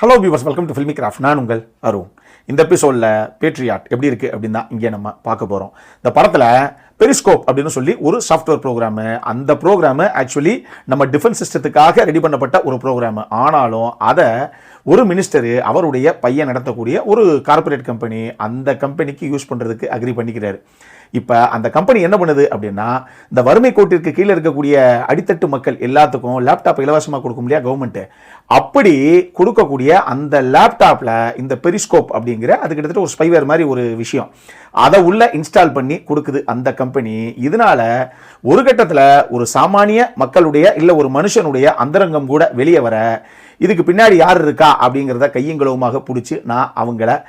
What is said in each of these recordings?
Hello viewers, welcome to filmi craft. நான் உங்கள் அருண். இந்த எபிசோடில் பேட்ரியாட் எப்படி இருக்குது அப்படின்னு தான் இங்கே நம்ம பார்க்க போகிறோம். இந்த படத்தில் பெரிஸ்கோப் அப்படின்னு சொல்லி ஒரு சாஃப்ட்வேர் ப்ரோக்ராமு, அந்த ப்ரோக்ராமு ஆக்சுவலி நம்ம டிஃபென்ஸ் சிஸ்டத்துக்காக ரெடி பண்ணப்பட்ட ஒரு ப்ரோக்ராமு. ஆனாலும் அதை ஒரு மினிஸ்டரு அவருடைய பையன் நடத்தக்கூடிய ஒரு கார்பரேட் கம்பெனி அந்த கம்பெனிக்கு யூஸ் பண்ணுறதுக்கு அக்ரி பண்ணிக்கிறாரு. இப்போ அந்த கம்பெனி என்ன பண்ணுது அப்படின்னா, இந்த வறுமை கோட்டிற்கு கீழே இருக்கக்கூடிய அடித்தட்டு மக்கள் எல்லாத்துக்கும் லேப்டாப் இலவசமாக கொடுக்கும் இல்லையா கவர்மெண்ட்டு, அப்படி கொடுக்கக்கூடிய அந்த லேப்டாப்பில் இந்த பெரிஸ்கோப் அப்படிங்கிற அது கிட்டத்தட்ட ஒரு ஸ்பைவேர் மாதிரி ஒரு விஷயம் அதை உள்ள இன்ஸ்டால் பண்ணி கொடுக்குது அந்த கம்பெனி. இதனால ஒரு கட்டத்தில் ஒரு சாமானிய மக்களுடைய இல்லை ஒரு மனுஷனுடைய அந்தரங்கம் கூட வெளியே வர, இதுக்கு பின்னாடி யார் இருக்கா அப்படிங்கிறத கையங்களவுமாக பிடிச்சி நான் அவங்கள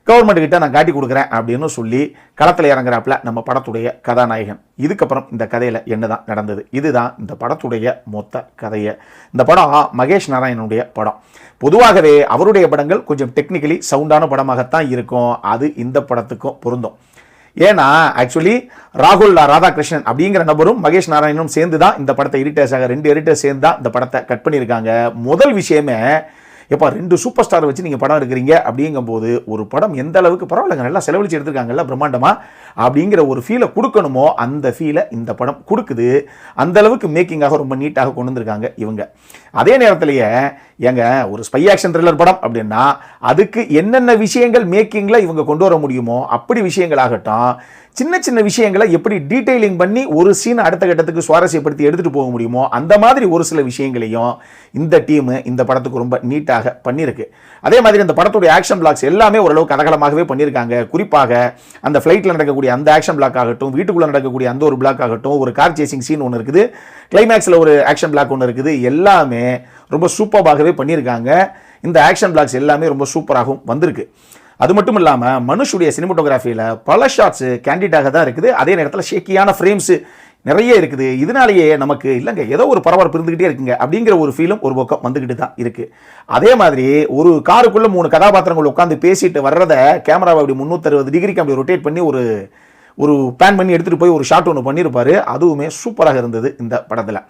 கவர்மெண்ட் கிட்ட நான் காட்டி கொடுக்குறேன் அப்படின்னு சொல்லி களத்தில் இறங்குறாப்புல நம்ம படத்துடைய கதாநாயகன். இதுக்கப்புறம் இந்த கதையில் என்னதான் நடந்தது, இதுதான் இந்த படத்துடைய மொத்த கதையை. இந்த படம் மகேஷ் நாராயணனுடைய படம். பொதுவாகவே அவருடைய படங்கள் கொஞ்சம் டெக்னிக்கலி சவுண்டான படமாகத்தான் இருக்கும். அது இந்த படத்துக்கும் பொருந்தும். ஏன்னா ஆக்சுவலி ராகுல் ராதாகிருஷ்ணன் அப்படிங்கிற நபரும் மகேஷ் நாராயணனும் சேர்ந்து தான் இந்த படத்தை எடிட்டர்ஸாக 2 எடிட்டர்ஸ் சேர்ந்து தான் இந்த படத்தை கட் பண்ணியிருக்காங்க. முதல் விஷயமே, எப்போ 2 சூப்பர் ஸ்டார் வச்சு நீங்கள் படம் எடுக்கிறீங்க அப்படிங்கும்போது ஒரு படம் எந்த அளவுக்கு பரவாயில்லைங்க, நல்லா செலவழிச்சு எடுத்துருக்காங்கல்ல பிரம்மாண்டமாக அப்படிங்கிற ஒரு ஃபீலை கொடுக்கணுமோ அந்த ஃபீலை இந்த படம் கொடுக்குது. அந்த அளவுக்கு மேக்கிங்காக ரொம்ப நீட்டாக கொண்டு வந்திருக்காங்க இவங்க. அதே நேரத்திலேயே ஏங்க ஒரு ஸ்பை ஆக்ஷன் த்ரில்லர் படம் அப்படின்னா அதுக்கு என்னென்ன விஷயங்கள் மேக்கிங்கில் இவங்க கொண்டு வர முடியுமோ அப்படி விஷயங்களாகட்டும், சின்ன சின்ன விஷயங்களை எப்படி டீட்டெயிலிங் பண்ணி ஒரு சீன் அடுத்த கட்டத்துக்கு சுவாரஸ்யப்படுத்தி எடுத்துகிட்டு போக முடியுமோ அந்த மாதிரி ஒரு சில விஷயங்களையும் இந்த டீமு இந்த படத்துக்கு ரொம்ப நீட்டாக பண்ணியிருக்கு. அதே மாதிரி இந்த படத்துடைய ஆக்ஷன் பிளாக்ஸ் எல்லாமே ஓரளவுக்கு கதகலமாகவே பண்ணியிருக்காங்க. குறிப்பாக அந்த ஃப்ளைட்டில் நடக்கக்கூடிய அந்த ஆக்ஷன் பிளாக் ஆகட்டும், வீட்டுக்குள்ளே நடக்கக்கூடிய அந்த ஒரு பிளாக் ஆகட்டும், ஒரு கார் சேசிங் சீன் ஒன்று இருக்குது, கிளைமேக்ஸில் ஒரு ஆக்ஷன் பிளாக் ஒன்று இருக்குது, எல்லாமே ரொம்ப சூப்பராகவே பண்ணியிருக்காங்க. இந்த ஆக்ஷன் பிளாக்ஸ் எல்லாமே ரொம்ப சூப்பராகவும் வந்திருக்கு. அது மட்டும் இல்லாமல் மனுஷுடைய சினிமோட்டோகிராஃபியில் பல ஷாட்ஸு கேண்டிடாக தான் இருக்குது. அதே நேரத்தில் ஷேக்கியான ஃப்ரேம்ஸு நிறைய இருக்குது. இதனாலேயே நமக்கு இல்லைங்க ஏதோ ஒரு பரபரப்பு இருந்துக்கிட்டே இருக்குங்க அப்படிங்கிற ஒரு ஃபீலும் ஒரு பக்கம் வந்துக்கிட்டு தான் இருக்குது. அதே மாதிரி ஒரு காருக்குள்ளே 3 கதாபாத்திரங்கள் உட்காந்து பேசிட்டு வர்றதை கேமராவை அப்படி 360 டிகிரிக்கு அப்படி ரொட்டேட் பண்ணி ஒரு பேன் பண்ணி எடுத்துகிட்டு போய் ஒரு ஷாட் ஒன்று பண்ணியிருப்பார். அதுவுமே சூப்பராக இருந்தது இந்த படத்தில்.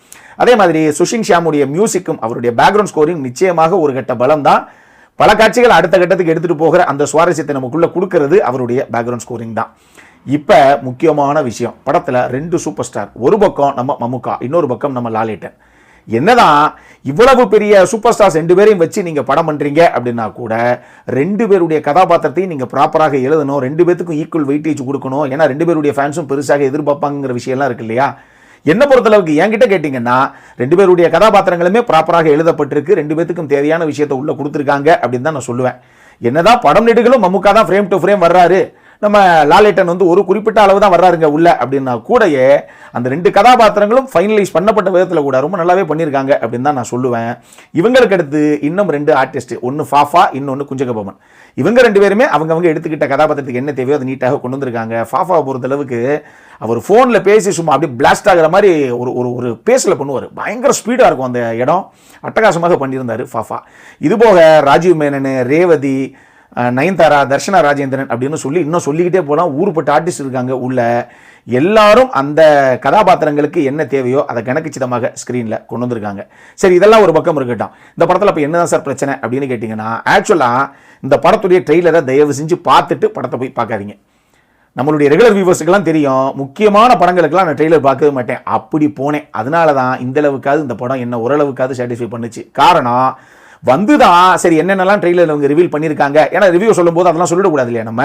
அதே மாதிரி சுஷின் ஷியாமுடைய மியூசிக்கும் அவருடைய பேக்ரவுண்ட் ஸ்கோரிங் நிச்சயமாக ஒரு கட்ட பலம் தான். பல காட்சிகள் அடுத்த கட்டத்துக்கு எடுத்துகிட்டு போகிற அந்த சுவாரஸ்யத்தை நமக்குள்ளே கொடுக்கறது அவருடைய பேக்ரவுண்ட் ஸ்கோரிங் தான். இப்போ முக்கியமான விஷயம், படத்தில் 2 சூப்பர் ஸ்டார், ஒரு பக்கம் நம்ம மம்முக்கா, இன்னொரு பக்கம் நம்ம லாலேட்டன். என்னதான் இவ்வளவு பெரிய சூப்பர் ஸ்டார்ஸ் 2 பேரையும் வச்சு நீங்கள் படம் பண்ணுறீங்க அப்படின்னா கூட 2 பேருடைய கதாபாத்திரத்தையும் நீங்கள் ப்ராப்பராக எழுதணும், 2 பேத்துக்கும் ஈக்குவல் வெயிட்டேஜ் கொடுக்கணும். ஏன்னா 2 பேருடைய ஃபேன்ஸும் பெருசாக எதிர்பார்ப்பாங்கிற விஷயம்லாம் இருக்கு இல்லையா. என்ன பொறுத்தளவுக்கு என்கிட்ட கேட்டிங்கன்னா 2 பேருடைய கதாபாத்திரங்களுமே ப்ராப்பராக எழுதப்பட்டிருக்கு, 2 பேத்துக்கும் தேவையான விஷயத்தை உள்ள கொடுத்துருக்காங்க அப்படின்னு தான் நான் சொல்லுவேன். என்னதான் படம் நெடுகளும் மம்முக்கா தான் ஃப்ரேம் டு ஃப்ரேம் வர்றாரு, நம்ம லாலேட்டன் ஒரு குறிப்பிட்ட அளவு தான் வர்றாருங்க உள்ள அப்படின்னா கூடயே அந்த 2 கதாபாத்திரங்களும் ஃபைனலைஸ் பண்ணப்பட்ட விதத்தில் கூட ரொம்ப நல்லாவே பண்ணியிருக்காங்க அப்படின்னு தான் நான் சொல்லுவேன். இவங்களுக்கு அடுத்து இன்னும் 2 ஆர்டிஸ்ட், ஒன்று ஃபாஃபா, இன்னொன்று குஞ்சகபவன். இவங்க 2 பேருமே அவங்கவங்க எடுத்துக்கிட்ட கதாபாத்திரத்துக்கு என்ன தேவையோ அதை நீட்டாக கொண்டு வந்திருக்காங்க. ஃபாஃபாவை பொறுத்தளவுக்கு அவர் ஃபோனில் பேசி சும்மா அப்படியே பிளாஸ்ட் ஆகிற மாதிரி ஒரு பேஸில் பண்ணுவார். பயங்கர ஸ்பீடாக இருக்கும் அந்த இடம், அட்டகாசமாக பண்ணியிருந்தார் ஃபாஃபா. இதுபோக ராஜீவ் மேனன், ரேவதி, நயன்தாரா, தர்ஷனா ராஜேந்திரன் அப்படின்னு சொல்லி இன்னும் சொல்லிக்கிட்டே போகலாம். ஊருப்பட்ட ஆர்டிஸ்ட் இருக்காங்க உள்ள. எல்லாரும் அந்த கதாபாத்திரங்களுக்கு என்ன தேவையோ அதை கணக்குச்சிதமாக ஸ்க்ரீனில் கொண்டு வந்திருக்காங்க. சரி, இதெல்லாம் ஒரு பக்கம் இருக்கட்டும். இந்த படத்தில் இப்போ என்னதான் சார் பிரச்சனை அப்படின்னு கேட்டிங்கன்னா, ஆக்சுவலாக இந்த படத்துடைய ட்ரெய்லரை தயவு செஞ்சு பார்த்துட்டு படத்தை போய் பார்க்காதீங்க. நம்மளுடைய ரெகுலர் வியூவர்ஸுக்கெல்லாம் தெரியும், முக்கியமான படங்களுக்கெல்லாம் நான் ட்ரெய்லர் பார்க்கவே மாட்டேன். அப்படி போனேன். அதனால தான் இந்தளவுக்காவது இந்த படம் என்ன ஓரளவுக்காவது சாட்டிஸ்ஃபை பண்ணுச்சு. காரணம் வந்துதான் சரி என்னென்னலாம் ட்ரெய்லர் அவங்க ரிவீல் பண்ணியிருக்காங்க, ஏன்னா ரிவ்யூ சொல்லும்போது அதெல்லாம் சொல்லிடக்கூடாது இல்லையா, நம்ம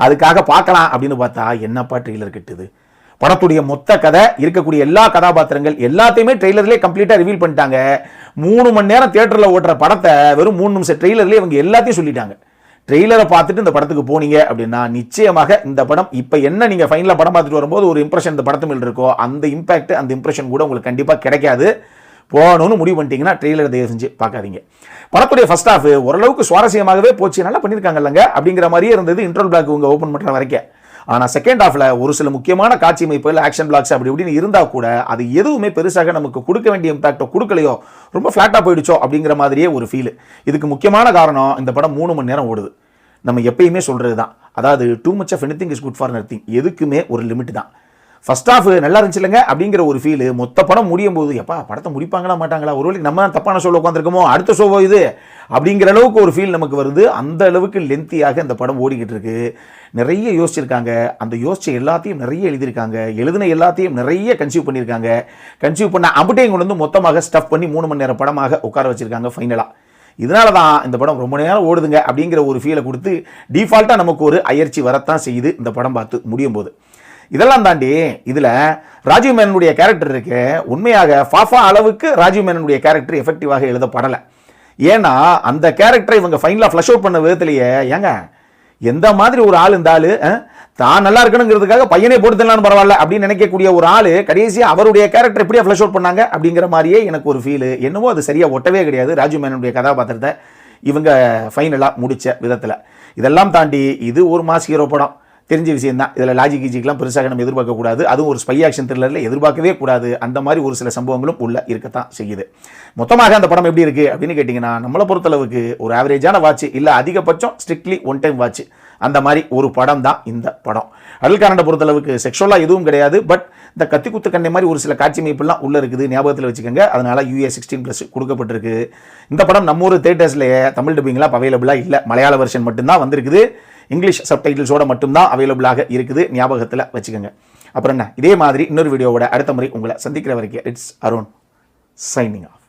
அதுக்காக பார்க்கலாம் அப்படின்னு பார்த்தா என்னப்பா ட்ரெய்லர் கிட்டுது. படத்துடைய மொத்த கதை, இருக்கக்கூடிய எல்லா கதாபாத்திரங்கள் எல்லாத்தையுமே ட்ரெய்லர்லேயே கம்ப்ளீட்டாக ரிவீல் பண்ணிட்டாங்க. 3 மணி நேரம் தியேட்டரில் ஓட்டுற படத்தை வெறும் 3 நிமிஷம் ட்ரெய்லர்லேயே இவங்க எல்லாத்தையும் சொல்லிட்டாங்க. ட்ரெய்லரை பார்த்துட்டு இந்த படத்துக்கு போனீங்க அப்படின்னா நிச்சயமாக இந்த படம் இப்போ என்ன நீங்கள் ஃபைனலாக படம் பார்த்துட்டு வரும்போது ஒரு இம்ப்ரெஷன் இந்த படத்து மேல் இருக்கோ அந்த இம்பாக்ட் அந்த இம்ப்ரெஷன் கூட உங்களுக்கு கண்டிப்பாக கிடைக்காது. போகணும்னு முடிவு பண்ணிட்டீங்கன்னா ட்ரெய்லரை தயவு செஞ்சு பார்க்காதீங்க. படத்துடைய ஃபர்ஸ்ட் ஹாஃப் ஓரளவுக்கு சுவாரஸ்யமாகவே போச்சு, நல்லா பண்ணியிருக்காங்க இல்லைங்க அப்படிங்கிற மாதிரியே இருந்தது இன்ட்ரோல் பிளாக் இவங்க ஓப்பன் பண்ணுற வரைக்கும். ஆனால் செகண்ட் ஹாஃபில் ஒரு சில முக்கியமான காட்சி அமைப்புகள், ஆக்ஷன் பிளாக்ஸ் அப்படி இப்படின்னு இருந்தால் கூட அது எதுவுமே பெருசாக நமக்கு கொடுக்க வேண்டிய இம்பாக்டோ கொடுக்கலையோ, ரொம்ப ஃப்ளாட்டாக போயிடுச்சோ அப்படிங்கிற மாதிரியே ஒரு ஃபீல். இதுக்கு முக்கியமான காரணம் இந்த படம் 3 மணி நேரம் ஓடுது. நம்ம எப்பயுமே சொல்கிறது தான், அதாவது too much of anything is good for nothing. எதுக்குமே ஒரு லிமிட் தான். ஃபர்ஸ்ட் ஆஃப் நல்லா இருந்துச்சு இல்லைங்க அப்படிங்கிற ஒரு ஃபீல். மொத்த படம் முடியும் போது எப்பா படத்தை முடிப்பாங்களா மாட்டாங்களா, ஒருவேளை நம்ம தப்பான ஷோவில் உட்காந்துருக்கோமோ, அடுத்த ஷோவோ இது அப்படிங்கிற அளவுக்கு ஒரு ஃபீல் நமக்கு வருது. அந்த அளவுக்கு லென்த்தியாக இந்த படம் ஓடிக்கிட்டு இருக்கு. நிறைய யோசிச்சிருக்காங்க. அந்த யோசிச்ச எல்லாத்தையும் நிறைய எழுதியிருக்காங்க. எழுதின எல்லாத்தையும் நிறைய கன்சியூவ் பண்ணியிருக்காங்க. கன்சியூவ் பண்ண அப்படியே கொண்டு வந்து மொத்தமாக ஸ்டஃப் பண்ணி 3 மணி நேர படமாக உட்கார வச்சிருக்காங்க ஃபைனலாக. இதனால தான் இந்த படம் ரொம்ப நேரம் ஓடுதுங்க அப்படிங்கிற ஒரு ஃபீலை கொடுத்து டிஃபால்ட்டாக நமக்கு ஒரு அயற்சி வரத்தான் செய்யுது இந்த படம் பார்த்து முடியும் போது. இதெல்லாம் தாண்டி இதில் ராஜீவ் மேனனுடைய கேரக்டர் இருக்கு. உண்மையாக ஃபாஃபா அளவுக்கு ராஜீவ் மேனனுடைய கேரக்டர் எஃபெக்டிவாக எழுதப்படலை. ஏன்னா அந்த கேரக்டரை இவங்க ஃபைனலாக ஃப்ளஷ் அவுட் பண்ண விதத்திலேயே ஏங்க எந்த மாதிரி ஒரு ஆள் இந்த ஆள் தான் நல்லா இருக்கணுங்கிறதுக்காக பையனே போட்டுதலான்னு பரவாயில்ல அப்படின்னு நினைக்கக்கூடிய ஒரு ஆள் கடைசியாக அவருடைய கேரக்டர் எப்படியா ஃப்ளஷ் அவுட் பண்ணாங்க அப்படிங்கிற மாதிரியே எனக்கு ஒரு ஃபீல். என்னவோ அது சரியாக ஒட்டவே கிடையாது ராஜீவ் மேனனுடைய கதாபாத்திரத்தை இவங்க ஃபைனலாக முடித்த விதத்தில். இதெல்லாம் தாண்டி இது ஒரு மாஸ் ஹீரோ படம், தெரிஞ்ச விஷயம் தான். இதில் லாஜிக் கீஜிக்கெலாம் பெருசாக நம்ம எதிர்பார்க்கக்கூடாது. அதுவும் ஒரு ஸ்பை ஆக்ஷன் த்ரில்லரில் எதிர்பார்க்கவே கூடாது. அந்த மாதிரி ஒரு சில சம்பவங்களும் உள்ள இருக்கத்தான் செய்யுது. மொத்தமாக அந்த படம் எப்படி இருக்குது அப்படின்னு கேட்டிங்கன்னா, நம்மளை பொறுத்தளவுக்கு ஒரு ஆவரேஜான வாட்ச் இல்லை அதிகபட்சம் ஸ்ட்ரிக்ட்லி ஒன் டைம் வாட்ச் அந்த மாதிரி ஒரு படம் தான் இந்த படம். அடல்காரண்டை பொறுத்தளவுக்கு செக்ஷுவலாக எதுவும் கிடையாது. பட் இந்த கத்தி குத்து கண்ணை மாதிரி ஒரு சில காட்சி அமைப்புலாம் உள்ளே இருக்குது, ஞாபகத்தில் வச்சுக்கோங்க. அதனால் UA 16+ கொடுக்கப்பட்டிருக்கு. இந்த படம் நம்ம ஊர் தேட்டர்ஸ்லேயே தமிழ் டப்பிங்லாம் அவைலபிளாக இல்லை, மலையாள வெர்ஷன் மட்டும்தான் வந்திருக்குது. இங்கிலீஷ் சப்டைட்டில்ஸோட மட்டும்தான் அவைலபிளாக இருக்குது, ஞாபகத்தில் வச்சுக்கோங்க. அப்புறம் என்ன, இதே மாதிரி இன்னொரு வீடியோவோட அடுத்த முறை உங்களை சந்திக்கிற வரைக்கும் இட்ஸ் அருண் சைனிங் ஆஃப்.